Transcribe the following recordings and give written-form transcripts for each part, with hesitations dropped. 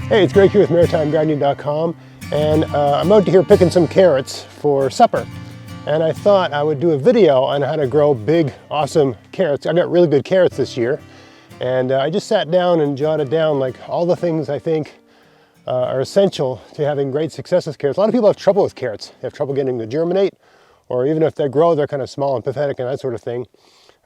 Hey, it's Greg here with MaritimeGardening.com, and I'm out here picking some carrots for supper. And I thought I would do a video on how to grow big, awesome carrots. I got really good carrots this year, and I just sat down and jotted down like all the things I think are essential to having great success with carrots. A lot of people have trouble with carrots. They have trouble getting them to germinate, or even if they grow, they're kind of small and pathetic and that sort of thing.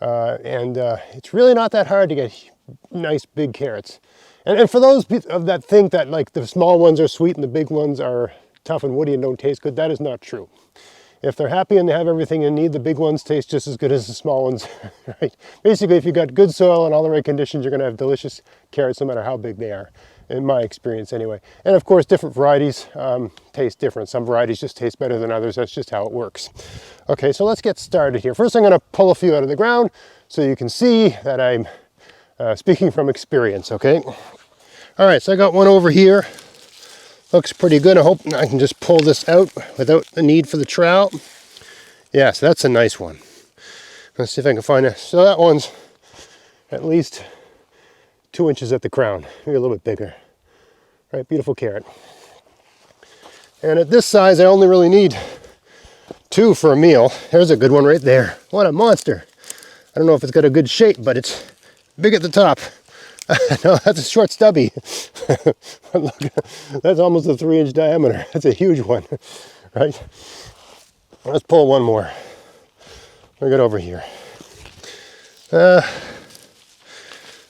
It's really not that hard to get nice big carrots. And for those that think that like the small ones are sweet and the big ones are tough and woody and don't taste good, that is not true. If they're happy and they have everything they need, the big ones taste just as good as the small ones, right? Basically, if you've got good soil and all the right conditions, you're gonna have delicious carrots no matter how big they are, in my experience anyway. And of course, different varieties taste different. Some varieties just taste better than others. That's just how it works. Okay, so let's get started here. First, I'm gonna pull a few out of the ground so you can see that I'm speaking from experience, okay? All right, so I got one over here. Looks pretty good. I hope I can just pull this out without the need for the trowel. Yeah, so that's a nice one. Let's see if I can find it. So that one's at least 2 inches at the crown, maybe a little bit bigger. All right, beautiful carrot. And at this size, I only really need 2 for a meal. There's a good one right there. What a monster. I don't know if it's got a good shape, but it's big at the top. No, that's a short stubby. Look, that's almost a 3-inch diameter. That's a huge one, right? Let's pull one more. We'll get over here. Yeah,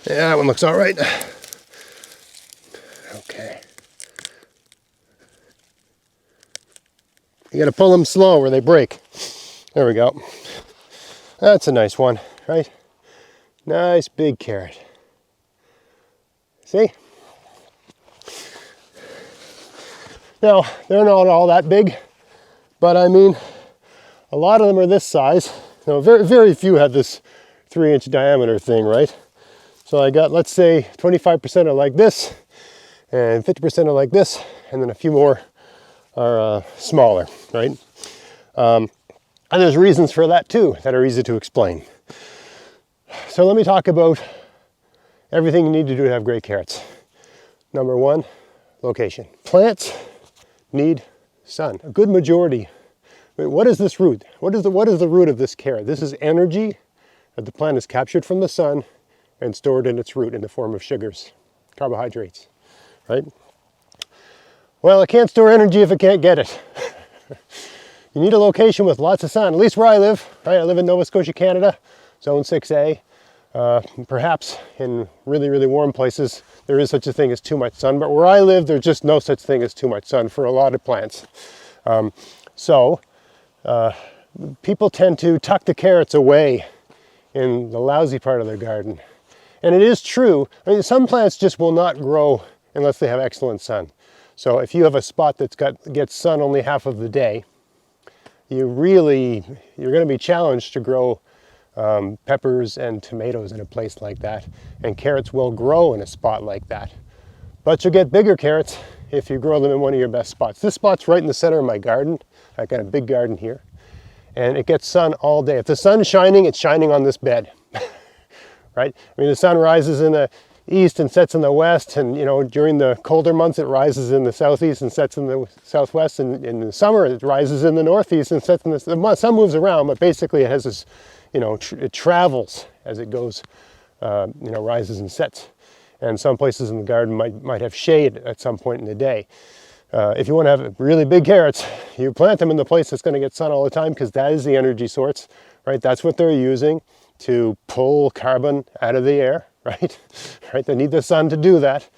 that one looks all right. Okay. You got to pull them slow or they break. There we go. That's a nice one, right? Nice big carrot. See? Now, they're not all that big, but I mean, a lot of them are this size. You know, very few have this 3-inch diameter thing, right? So I got, let's say, 25% are like this, and 50% are like this, and then a few more are smaller, right? And there's reasons for that too that are easy to explain. So let me talk about everything you need to do to have great carrots. Number 1, location. Plants need sun. A good majority. What is this root? What is the root of this carrot? This is energy that the plant has captured from the sun and stored in its root in the form of sugars, carbohydrates, right? Well, it can't store energy if it can't get it. You need a location with lots of sun, at least where I live, right? I live in Nova Scotia, Canada, zone 6A. Perhaps in really warm places there is such a thing as too much sun, but where I live there's just no such thing as too much sun for a lot of plants. People tend to tuck the carrots away in the lousy part of their garden. And it is true, I mean, some plants just will not grow unless they have excellent sun. So if you have a spot that's gets sun only half of the day, you're going to be challenged to grow peppers and tomatoes in a place like that, and carrots will grow in a spot like that. But you'll get bigger carrots if you grow them in one of your best spots. This spot's right in the center of my garden. I got a big garden here, and it gets sun all day. If the sun's shining, it's shining on this bed, right? I mean, the sun rises in the east and sets in the west, and you know, during the colder months it rises in the southeast and sets in the southwest, and in the summer it rises in the northeast and sets in the sun moves around, but basically it has this, you know, it travels as it goes, you know, rises and sets. And some places in the garden might have shade at some point in the day. If you want to have really big carrots, you plant them in the place that's going to get sun all the time, because that is the energy source, right? That's what they're using to pull carbon out of the air, right? Right? They need the sun to do that.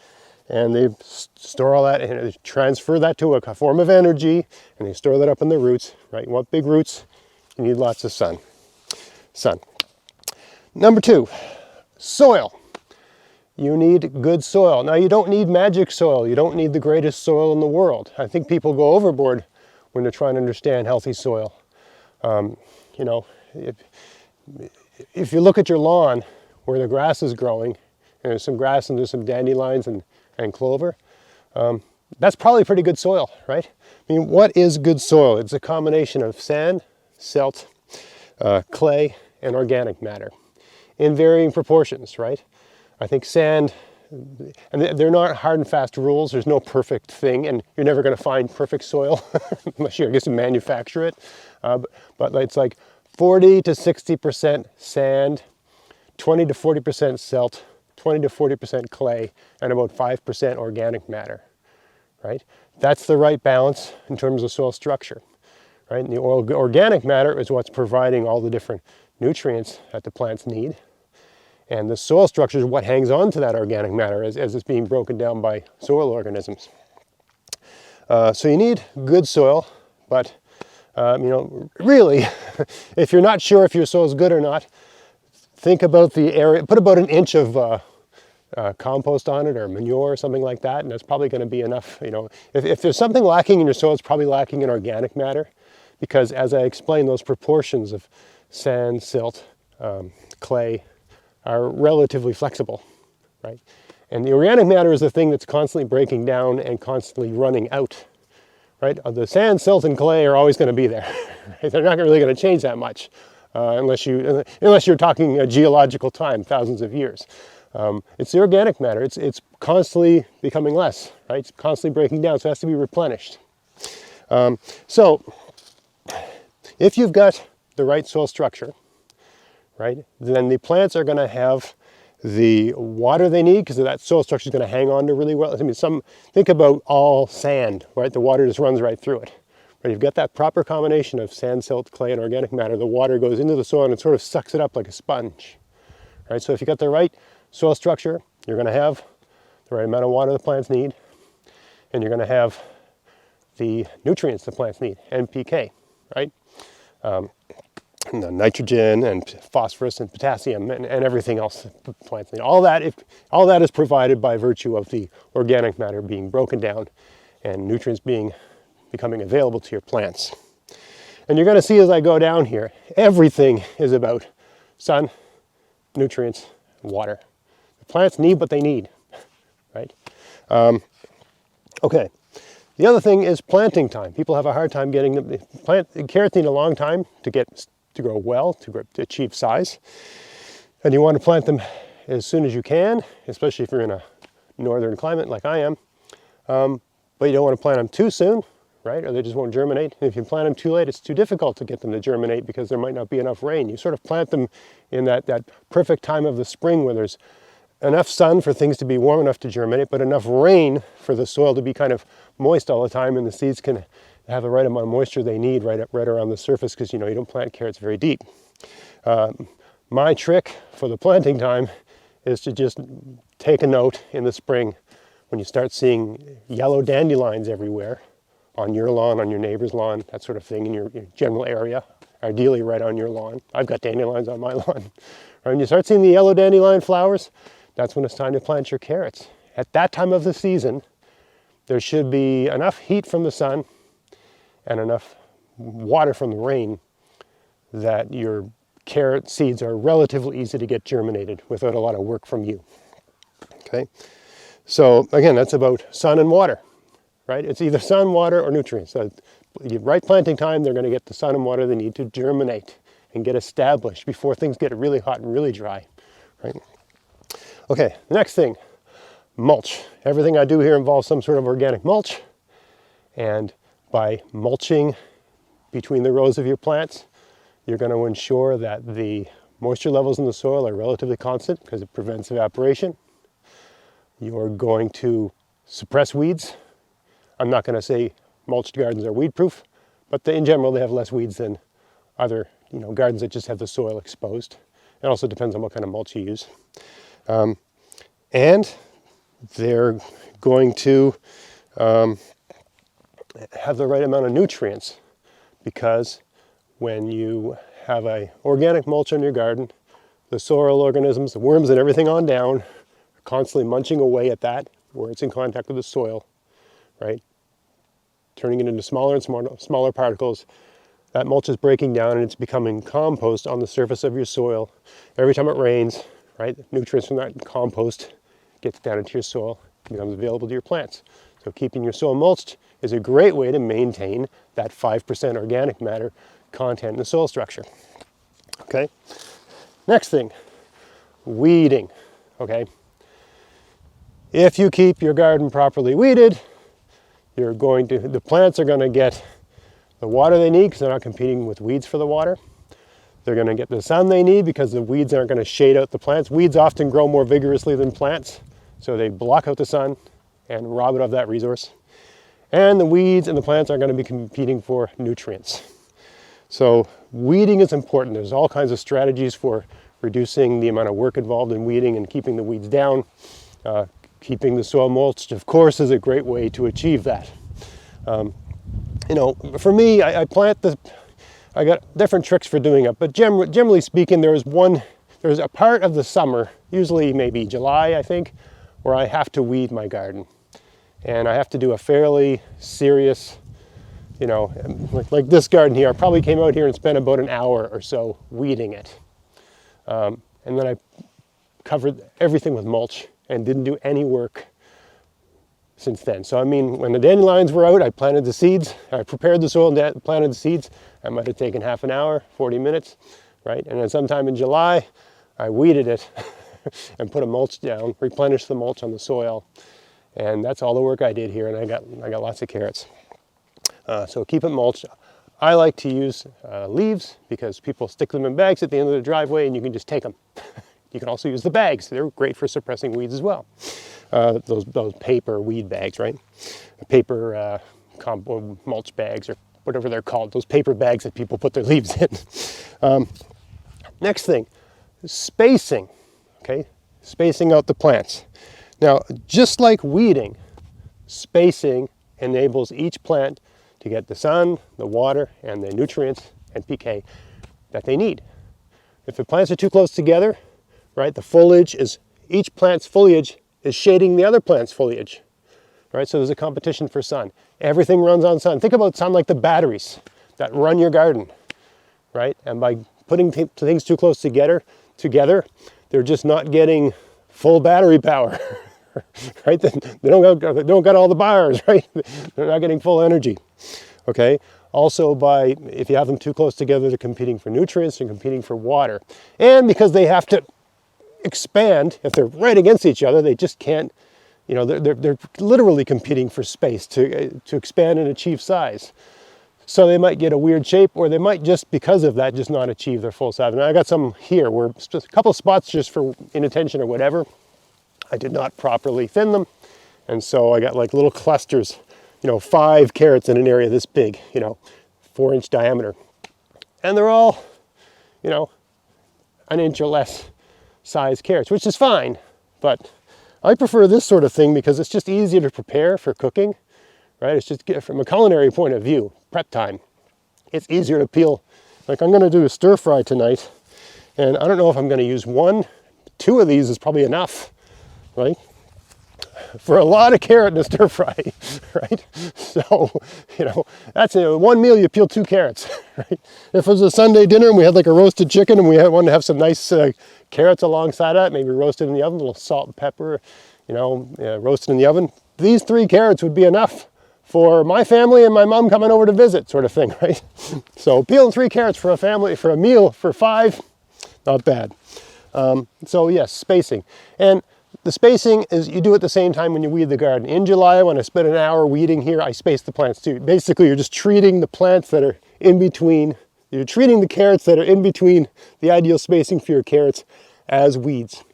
And they store all that and they transfer that to a form of energy, and they store that up in the roots, right? You want big roots, you need lots of sun. Number 2, soil. You need good soil. Now, you don't need magic soil. You don't need the greatest soil in the world. I think people go overboard when they're trying to understand healthy soil. You know, if you look at your lawn where the grass is growing, and there's some grass and there's some dandelions and clover, that's probably pretty good soil, right? I mean, what is good soil? It's a combination of sand, silt, clay, and organic matter in varying proportions, right? I think sand and they're not hard and fast rules. There's no perfect thing, and you're never going to find perfect soil unless you, I guess, manufacture it. But it's like 40 to 60% sand, 20 to 40% silt, 20 to 40% clay, and about 5% organic matter, right? That's the right balance in terms of soil structure, right? And the organic matter is what's providing all the different nutrients that the plants need. And the soil structure is what hangs on to that organic matter as it's being broken down by soil organisms. So you need good soil, but really, if you're not sure if your soil is good or not, think about the area, put about an inch of compost on it or manure or something like that, and that's probably going to be enough. If there's something lacking in your soil, it's probably lacking in organic matter, because as I explained, those proportions of sand, silt, clay, are relatively flexible, right? And the organic matter is the thing that's constantly breaking down and constantly running out, right? The sand, silt, and clay are always going to be there. Right? They're not really going to change that much unless you're talking a geological time, thousands of years. It's the organic matter. It's constantly becoming less, right? It's constantly breaking down, so it has to be replenished. So if you've got the right soil structure, right, then the plants are going to have the water they need, because that soil structure is going to hang on to really well. I mean, think about all sand, right? The water just runs right through it. Right? You've got that proper combination of sand, silt, clay, and organic matter. The water goes into the soil and it sort of sucks it up like a sponge, right? So if you've got the right soil structure, you're going to have the right amount of water the plants need, and you're going to have the nutrients the plants need, NPK, right? And the nitrogen and phosphorus and potassium and everything else the plants need. All that is provided by virtue of the organic matter being broken down and nutrients becoming available to your plants. And you're going to see as I go down here, everything is about sun, nutrients, and water. The plants need what they need, right? Okay. The other thing is planting time. People have a hard time getting them. Carrots need a long time to grow well, to achieve size. And you want to plant them as soon as you can, especially if you're in a northern climate like I am. But you don't want to plant them too soon, right? Or they just won't germinate. And if you plant them too late, it's too difficult to get them to germinate because there might not be enough rain. You sort of plant them in that perfect time of the spring where there's enough sun for things to be warm enough to germinate, but enough rain for the soil to be kind of moist all the time, and the seeds can have the right amount of moisture they need right around the surface, because you don't plant carrots very deep. My trick for the planting time is to just take a note in the spring when you start seeing yellow dandelions everywhere on your lawn, on your neighbor's lawn, that sort of thing in your general area, ideally right on your lawn. I've got dandelions on my lawn. When you start seeing the yellow dandelion flowers, that's when it's time to plant your carrots. At that time of the season, there should be enough heat from the sun and enough water from the rain that your carrot seeds are relatively easy to get germinated without a lot of work from you. Okay, so again, that's about sun and water, right? It's either sun, water, or nutrients. So right planting time, they're going to get the sun and water they need to germinate and get established before things get really hot and really dry, right? Okay, the next thing, mulch. Everything I do here involves some sort of organic mulch, and by mulching between the rows of your plants, you're going to ensure that the moisture levels in the soil are relatively constant because it prevents evaporation. You're going to suppress weeds. I'm not going to say mulched gardens are weed proof, but in general they have less weeds than other gardens that just have the soil exposed. It also depends on what kind of mulch you use. And they're going to have the right amount of nutrients, because when you have an organic mulch on your garden, the soil organisms, the worms and everything on down are constantly munching away at that where it's in contact with the soil, right? Turning it into smaller and smaller particles. That mulch is breaking down and it's becoming compost on the surface of your soil. Every time it rains, right, nutrients from that compost gets down into your soil, becomes available to your plants. So keeping your soil mulched is a great way to maintain that 5% organic matter content in the soil structure. Okay, next thing, weeding. Okay, If you keep your garden properly weeded, the plants are going to get the water they need because they're not competing with weeds for the water. They're going to get the sun they need because the weeds aren't going to shade out the plants. Weeds often grow more vigorously than plants, so they block out the sun and rob it of that resource. And the weeds and the plants aren't going to be competing for nutrients. So weeding is important. There's all kinds of strategies for reducing the amount of work involved in weeding and keeping the weeds down. Keeping the soil mulched, of course, is a great way to achieve that. You know, for me, I got different tricks for doing it, but generally speaking, there's a part of the summer, usually maybe July, I think, where I have to weed my garden. And I have to do a fairly serious, you know, like this garden here. I probably came out here and spent about an hour or so weeding it. And then I covered everything with mulch and didn't do any work since then. So I mean, when the dandelions were out, I planted the seeds. I prepared the soil and planted the seeds. I might have taken half an hour, 40 minutes, right? And then sometime in July, I weeded it and put a mulch down, replenished the mulch on the soil. And that's all the work I did here, and I got lots of carrots. So keep it mulched. I like to use leaves because people stick them in bags at the end of the driveway and you can just take them. You can also use the bags. They're great for suppressing weeds as well. Those paper weed bags, right? Paper mulch bags or whatever they're called. Those paper bags that people put their leaves in. Next thing, spacing. Okay, spacing out the plants. Now, just like weeding, spacing enables each plant to get the sun, the water, and the nutrients and pK that they need. If the plants are too close together, right, each plant's foliage is shading the other plant's foliage, right? So there's a competition for sun. Everything runs on sun. Think about sun like the batteries that run your garden, right? And by putting things too close together, they're just not getting full battery power, right? They don't got all the bars, right? They're not getting full energy, okay? Also, if you have them too close together, they're competing for nutrients and competing for water. And because they have to expand, if they're right against each other, they just can't, you know, they're literally competing for space to expand and achieve size. So they might get a weird shape, or they might just, because of that, just not achieve their full size. And I got some here where just a couple spots just for inattention or whatever, I did not properly thin them. And so I got like little clusters, you know, 5 carrots in an area this big, you know, 4-inch diameter. And they're all, you know, an inch or less size carrots, which is fine. But I prefer this sort of thing because it's just easier to prepare for cooking, right? It's just, from a culinary point of view, prep time, it's easier to peel. Like I'm going to do a stir fry tonight, and I don't know if I'm going to use 1, 2 of these is probably enough, right? For a lot of carrot in a stir fry, right? So, you know, that's one meal you peel 2 carrots, right? If it was a Sunday dinner and we had like a roasted chicken and we wanted to have some nice carrots alongside of it, maybe roasted in the oven, a little salt and pepper, you know, roasted in the oven, these 3 carrots would be enough for my family and my mom coming over to visit, sort of thing, right? So peeling 3 carrots for a family, for a meal, for 5, not bad. So yes, spacing. And the spacing is, you do it at the same time when you weed the garden. In July, when I spent an hour weeding here, I spaced the plants too. Basically, you're just treating the plants that are in between, you're treating the carrots that are in between the ideal spacing for your carrots as weeds.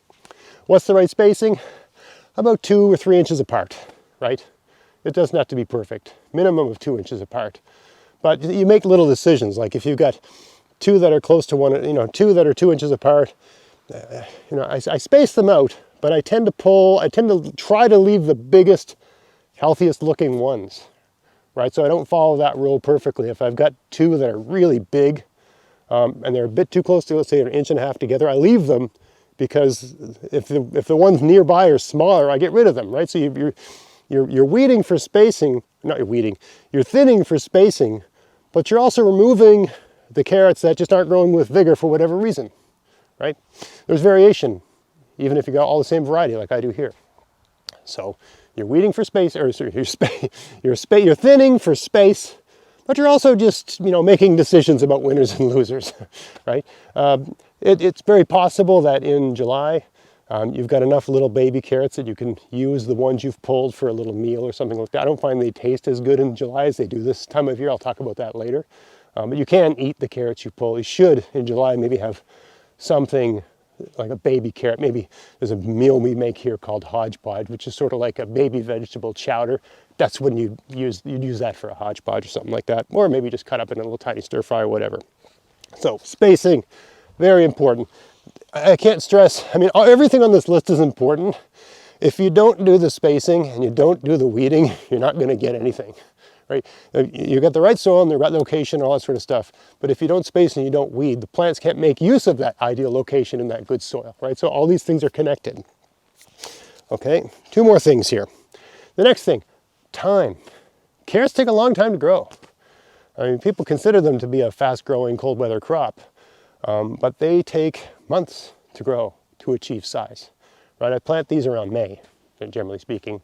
What's the right spacing? About 2 or 3 inches apart, right? It doesn't have to be perfect. Minimum of 2 inches apart. But you make little decisions, like if you've got 2 that are close to one, you know, 2 that are 2 inches apart, you know, I space them out, but I tend to try to leave the biggest, healthiest looking ones, right? So I don't follow that rule perfectly. If I've got 2 that are really big, and they're a bit too close to, let's say, 1.5 inches together, I leave them, because if the ones nearby are smaller, I get rid of them, right? So you're weeding for spacing, not weeding, you're thinning for spacing, but you're also removing the carrots that just aren't growing with vigor for whatever reason, right? There's variation, even if you got all the same variety like I do here. So you're weeding for space, or sorry, you're thinning for space, but you're also just, you know, making decisions about winners and losers, right? It's very possible that in July, You've got enough little baby carrots that you can use the ones you've pulled for a little meal or something like that. I don't find they taste as good in July as they do this time of year. I'll talk about that later. But you can eat the carrots you pull. You should, in July, maybe have something like a baby carrot. Maybe there's a meal we make here called hodgepodge, which is sort of like a baby vegetable chowder. That's when you'd use that for a hodgepodge or something like that. Or maybe just cut up in a little tiny stir fry or whatever. So spacing, very important. I can't stress, I mean, everything on this list is important. If you don't do the spacing and you don't do the weeding, you're not going to get anything, right? You got the right soil and the right location and all that sort of stuff. But if you don't space and you don't weed, the plants can't make use of that ideal location and that good soil, right? So all these things are connected. Okay, 2 more things here. The next thing, time. Carrots take a long time to grow. I mean, people consider them to be a fast-growing cold weather crop. But they take months to grow to achieve size, right? I plant these around May, generally speaking,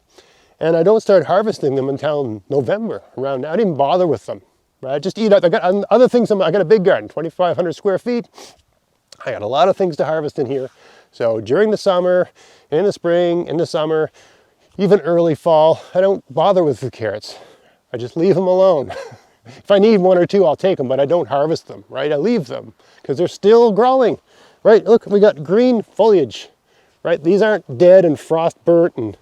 and I don't start harvesting them until November, around now. I didn't even bother with them, right? I just eat up. I got other things. I got a big garden, 2,500 square feet. I got a lot of things to harvest in here. So during the summer, in the spring, in the summer, even early fall, I don't bother with the carrots. I just leave them alone. If I need 1 or 2, I'll take them, but I don't harvest them, right? I leave them because they're still growing, right? Look, we got green foliage, right? These aren't dead and frost burnt and,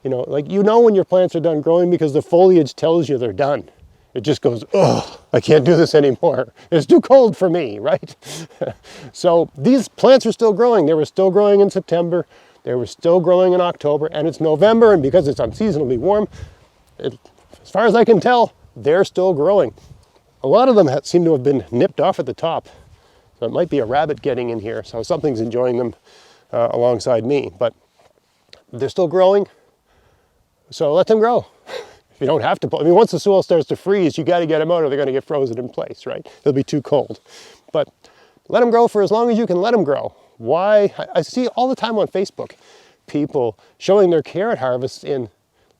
like when your plants are done growing because the foliage tells you they're done. It just goes, oh, I can't do this anymore. It's too cold for me, right? So these plants are still growing. They were still growing in September. They were still growing in October, and it's November, and because it's unseasonably warm, as far as I can tell, they're still growing. A lot of them seem to have been nipped off at the top. So it might be a rabbit getting in here. So something's enjoying them alongside me. But they're still growing. So let them grow. You don't have to. I mean, once the soil starts to freeze, you got to get them out or they're going to get frozen in place, right? It'll be too cold. But let them grow for as long as you can let them grow. Why? I see all the time on Facebook people showing their carrot harvests in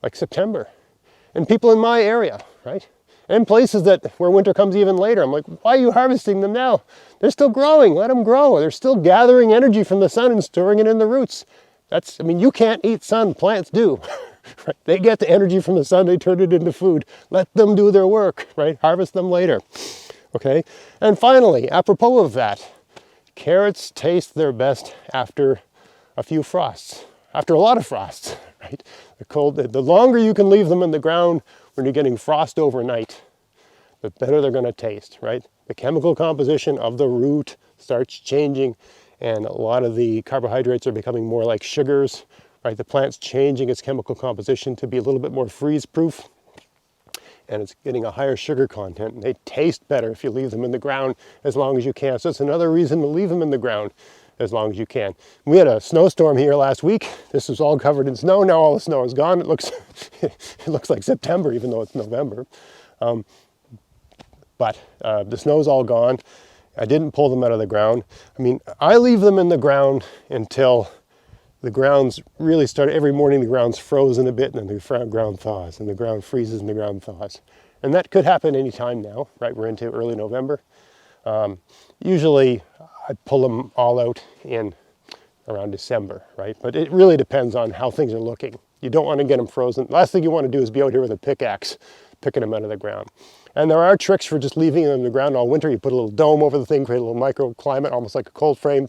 like September. And people in my area, right? And places where winter comes even later. I'm like, why are you harvesting them now? They're still growing, let them grow. They're still gathering energy from the sun and storing it in the roots. You can't eat sun, plants do. Right? They get the energy from the sun, they turn it into food. Let them do their work, right? Harvest them later, okay? And finally, apropos of that, carrots taste their best after a few frosts, after a lot of frosts, right? The longer you can leave them in the ground when you're getting frost overnight, the better they're going to taste, right? The chemical composition of the root starts changing, and a lot of the carbohydrates are becoming more like sugars, right? The plant's changing its chemical composition to be a little bit more freeze-proof, and it's getting a higher sugar content. And they taste better if you leave them in the ground as long as you can. So it's another reason to leave them in the ground as long as you can. We had a snowstorm here last week. This was all covered in snow. Now all the snow is gone. It looks like September, even though it's November. But the snow's all gone. I didn't pull them out of the ground. I mean, I leave them in the ground until the ground's really started. Every morning the ground's frozen a bit, and then the ground thaws, and the ground freezes and the ground thaws. And that could happen any time now, right? We're into early November. Usually I pull them all out in around December, right? But it really depends on how things are looking. You don't want to get them frozen. Last thing you want to do is be out here with a pickaxe, picking them out of the ground. And there are tricks for just leaving them in the ground all winter. You put a little dome over the thing, create a little microclimate, almost like a cold frame,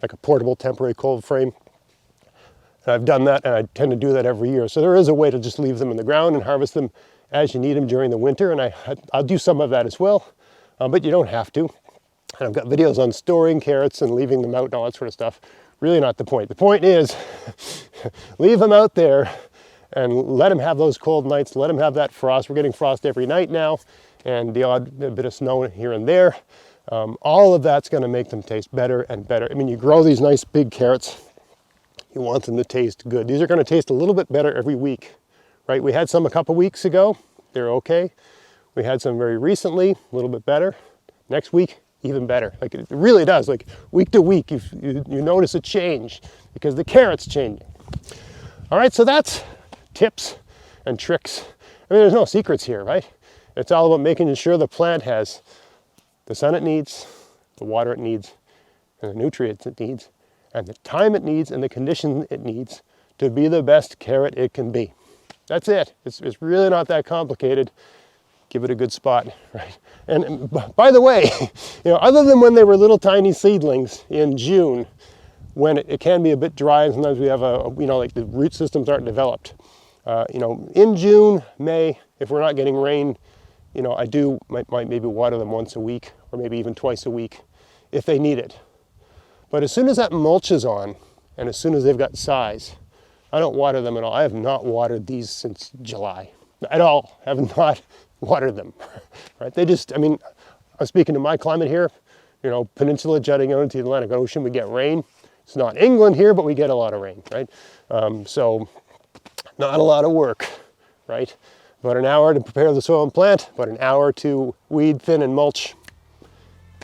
like a portable temporary cold frame. And I've done that, and I tend to do that every year. So there is a way to just leave them in the ground and harvest them as you need them during the winter. And I'll do some of that as well, but you don't have to. And I've got videos on storing carrots and leaving them out and all that sort of stuff. Really not the point. The point is, leave them out there and let them have those cold nights. Let them have that frost. We're getting frost every night now, and the odd bit of snow here and there. All of that's going to make them taste better and better. I mean, you grow these nice big carrots. You want them to taste good. These are going to taste a little bit better every week, right? We had some a couple weeks ago. They're okay. We had some very recently, a little bit better. Next week, even better. Like it really does. Like week to week, you notice a change because the carrot's changing. All right, so that's tips and tricks. I mean, there's no secrets here, right? It's all about making sure the plant has the sun it needs, the water it needs, and the nutrients it needs, and the time it needs and the condition it needs to be the best carrot it can be. That's it. It's really not that complicated. Give it a good spot, right? And by the way, other than when they were little tiny seedlings in June, when it can be a bit dry and sometimes we have like the root systems aren't developed. In June, May, if we're not getting rain, I might maybe water them once a week or maybe even twice a week if they need it. But as soon as that mulch is on and as soon as they've got size, I don't water them at all. I have not watered these since July at all. I have not watered them, right? They just, I'm speaking to my climate here, peninsula jutting out into the Atlantic Ocean, we get rain. It's not England here, but we get a lot of rain, right? So not a lot of work, right? About an hour to prepare the soil and plant, about an hour to weed, thin, and mulch.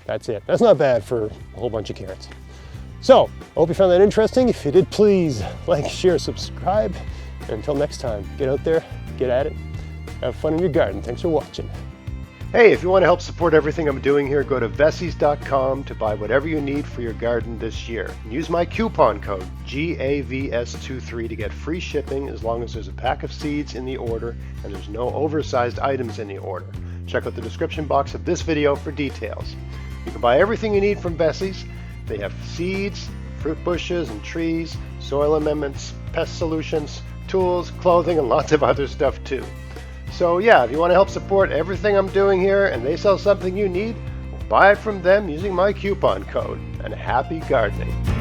That's it. That's not bad for a whole bunch of carrots. So, I hope you found that interesting. If you did, please like, share, subscribe. And until next time, get out there, get at it, have fun in your garden. Thanks for watching. Hey, if you want to help support everything I'm doing here, go to Veseys.com to buy whatever you need for your garden this year. And use my coupon code GAVS23 to get free shipping as long as there's a pack of seeds in the order and there's no oversized items in the order. Check out the description box of this video for details. You can buy everything you need from Veseys. They have seeds, fruit bushes and trees, soil amendments, pest solutions, tools, clothing, and lots of other stuff too. So yeah, if you want to help support everything I'm doing here and they sell something you need, buy it from them using my coupon code. And happy gardening.